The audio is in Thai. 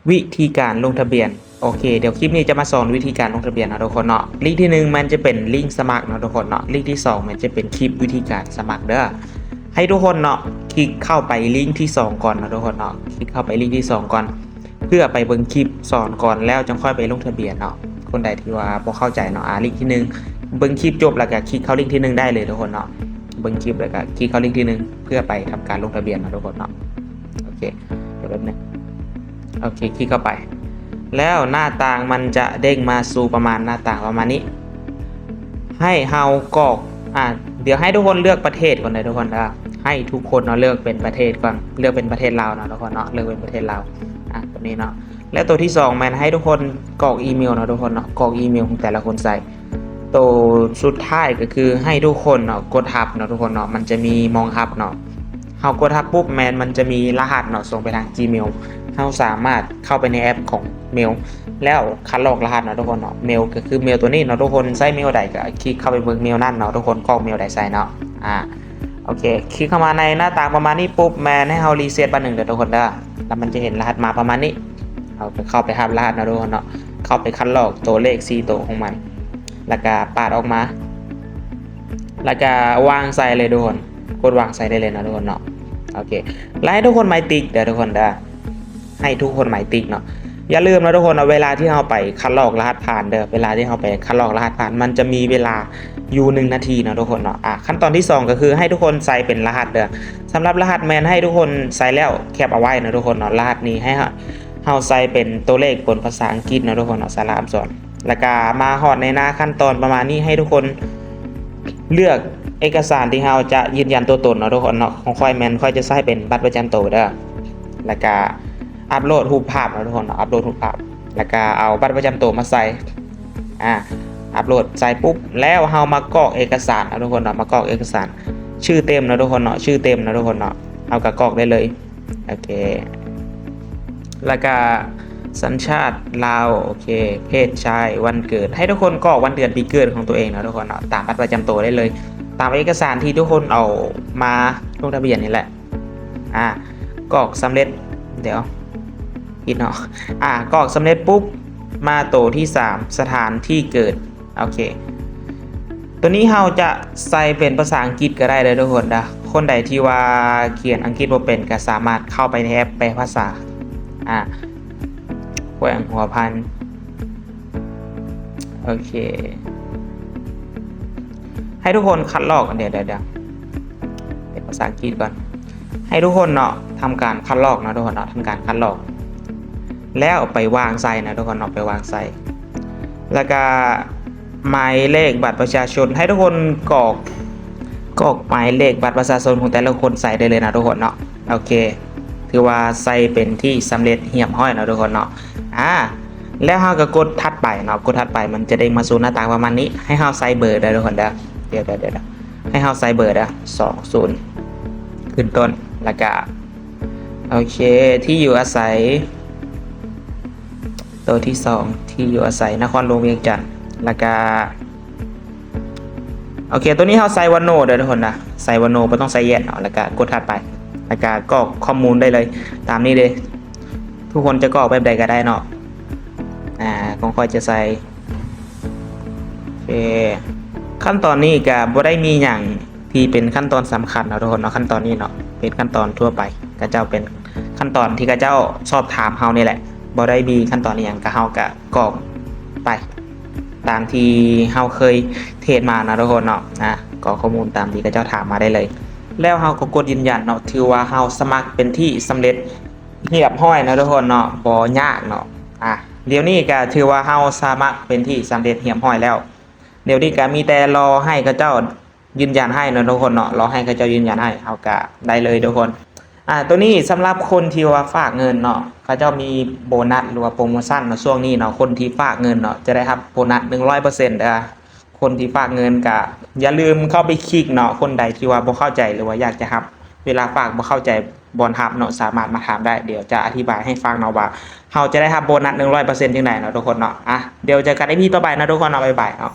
วิธีการลงทะเบียนโอเคเดี๋ยวคลิปนี้จะมาสอนวิธีการลงทะเบียนนะทุกคนเนาะลิงก์ที่1มันจะเป็นลิงก์สมัครนะทุกคนเนาะลิงก์ที่2มันจะเป็นคลิปวิธีการสมัครเด้อให้ทุกคนเนาะคลิกเข้าไปลิงก์ที่2ก่อนนะทุกคนเนาะคลิกเข้าไปลิงก์ที่2ก่อนเพื่อไปเบิ่งคลิปสอนก่อนแล้วจึงค่อยไปลงทะเบียนเนาะคนใดที่ว่าบ่เข้าใจเนาะลิงก์ที่1เบิ่งคลิปจบแล้วก็คลิกเข้าลิงก์ที่1ได้เลยทุกคนเนาะเบิ่งคลิปแล้วก็คลิกเข้าลิงก์ที่1เพื่อไปทำการลงทะเบียนนะทุกคนเนาะโอเคเดี๋ยวแป๊บนึงโอเคคลิกเข้าไปแล้วหน้าต่างมันจะเด้งมาสู่ประมาณหน้าต่างประมาณนี้ให้เฮากรอกเดี๋ยวให้ทุกคนเลือกประเทศก่อนเลยทุกคนนะให้ทุกคนเนาะเลือกเป็นประเทศก่อนเลือกเป็นประเทศลาวเนาะทุกคนเนาะเลือกเป็นประเทศลาวตัวนี้เนาะและตัวที่2มันให้ทุกคนกรอกอีเมลเนาะทุกคนเนาะกรอกอีเมลของแต่ละคนใส่ตัวสุดท้ายก็คือให้ทุกคนเนาะกดทับเนาะทุกคนเนาะมันจะมีมองทับเนาะเฮากดทับปุ๊บมันจะมีรหัสเนาะส่งไปทาง Gmailเราสามารถเข้าไปในแอปของเมลแล้วคัดลอกรหัสเนาะทุกคนเนาะเมลก็คือเมลตัวนี้เนาะทุกคนใส่เมลใดก็คลิกเข้าไปเบิ่งเมลนั่นเนาะทุกคนกรอกเมลใดใส่เนาะโอเคคลิกเข้ามาในหน้าต่างประมาณนี้ปุ๊บให้เรารีเซ็ตบันหนึ่งเดี๋ยวทุกคนเด้อแล้วมันจะเห็นรหัสมาประมาณนี้เอาไปเข้าไปหารหัสเนาะทุกคนเนาะเข้าไปคัดลอกตัวเลข4ตัวของมันแล้วก็ปาดออกมาแล้วก็วางใส่เลยทุกคนกดวางใส่ได้เลยนะทุกคนเนาะโอเคแล้วให้ทุกคนหมายติ๊กเดี๋ยวทุกคนเด้อให้ทุกคนหมายติ๊กเนาะอย่าลืมนะทุกคนเวลาที่เราไปคัดลอกรหัสผ่านเด้อเวลาที่เราไปคัดลอกรหัสผ่านมันจะมีเวลาอยู่1 นาทีนะทุกคนเนาะขั้นตอนที่2ก็คือให้ทุกคนใส่เป็นรหัสเด้อสำหรับรหัสให้ทุกคนใส่แล้วแคปเอาไว้นะทุกคนเนาะรหัสนี้ให้เราใส่เป็นตัวเลขบนภาษาอังกฤษนะทุกคนเนาะสารอักษรแล้วก็มาฮอดในหน้าขั้นตอนประมาณนี้ให้ทุกคนเลือกเอกสารที่เราจะยืนยันตัวตนเนาะทุกคนเนาะของค่อยจะใส่เป็นบัตรประจำตัวเด้อแล้วก็อัปโหลดรูปภาพนะทุกคนอัปโหลดรูปภาพแล้วก็เอาบัตรประจำตัวมาใส่อัปโหลดใส่ปุ๊บแล้วเฮามากรอกเอกสารนะทุกคนเนาะมากรอกเอกสารชื่อเต็มนะทุกคนเนาะชื่อเต็มนะทุกคนเนาะเอากรอกได้เลยโอเคแล้วก็สัญชาติลาวโอเคเพศชายวันเกิดให้ทุกคนกรอกวันเดือนปีเกิดของตัวเองนะทุกคนเนาะตามบัตรประจำตัวได้เลยตามเอกสารที่ทุกคนเอามาลงทะเบียนนี่แหละกรอกสำเร็จเดี๋ยวอีกเนาะกรอกสำเร็จปุ๊บมาตัวที่3สถานที่เกิดโอเคตัวนี้เราจะใส่เป็นภาษาอังกฤษก็ได้เลยทุกคนนะคนใดที่ว่าเขียนอังกฤษบ่เป็นก็สามารถเข้าไปในแอปแปลภาษาแขวงหัวพันโอเคให้ทุกคนคัดลอกเดี๋ยวเป็นภาษาอังกฤษก่อนให้ทุกคนเนาะทำการคัดลอกนะทุกคนเนาะทำการคัดลอกแล้วไปวางใส่นะทุกคนเอาไปวางใส่แล้วก็หมายเลขบัตรประชาชนให้ทุกคนกรอกหมายเลขบัตรประชาชนของแต่ละคนใส่ได้เลยนะทุกคนเนาะโอเคถือว่าใส่เป็นที่สำเร็จเหี่ยมห้อยนะทุกคนเนาะแล้วเราก็กดถัดไปเนาะกดถัดไปมันจะได้มาสู่หน้าต่างประมาณนี้ให้เราใส่เบอร์ได้ทุกคนเด้อเดี๋ยวให้เราใส่เบอร์ได้20ขึ้นต้นแล้วก็โอเคที่อยู่อาศัยตัวที่2ที่อยู่อาศัยนครหลวงเวียงจันทร์แล้วก็โอเคตัวนี้เราใส่วันโนเด้อทุกคนนะใส่วันโนไม่ต้องใส่แยกเนาะแล้วก็กดถัดไปแล้วก็กรอกข้อมูลได้เลยตามนี้เลยทุกคนจะกรอกแบบใดก็ได้เนาะค่อยจะใส่โอเคขั้นตอนนี้ก็บ่ได้มีอย่างที่เป็นขั้นตอนสำคัญเนาะทุกคนเนาะขั้นตอนนี้เนาะเป็นขั้นตอนทั่วไปก็เจ้าเป็นขั้นตอนที่ก็เจ้าสอบถามเฮานี่แหละบ่ได้มีขั้นตอนอย่างก็เฮาก็กรอกไปตามที่เฮาเคยเทรดมานะทุกคนเนาะกรอกข้อมูลตามที่ก็เจ้าถามมาได้เลยแล้วเฮาก็กดยืนยันเนาะถือว่าเฮาสมัครเป็นที่สำเร็จเรียบร้อยนะทุกคนเนาะบ่ยากเนาะเดี๋ยวนี้ก็ถือว่าเฮาสมัครเป็นที่สำเร็จเรียบร้อยแล้วเดี๋ยวนี้ก็มีแต่รอให้เขาเจ้ายืนยันให้นะทุกคนเนาะรอให้เขาเจ้ายืนยันให้เฮาก็ได้เลยทุกคนตัวนี้สำหรับคนที่ว่าฝากเงินเนาะเขาเจ้ามีโบนัสหรือว่าโปรโมชั่นในช่วงนี้เนาะคนที่ฝากเงินเนาะจะได้รับโบนัส 100% คนที่ฝากเงินก็อย่าลืมเข้าไปคลิกเนาะคนใดที่ว่าบ่เข้าใจหรือว่าอยากจะรับเวลาฝากบ่เข้าใจบอลรับเนาะสามารถมาถามได้เดี๋ยวจะอธิบายให้ฟังเนาะว่าเราจะได้รับโบนัส 100% จังได๋เนาะทุกคนเนาะเดี๋ยวเจอกันในพี่ต่อไปนะทุกคนเนาะบ๊ายบายเนาะ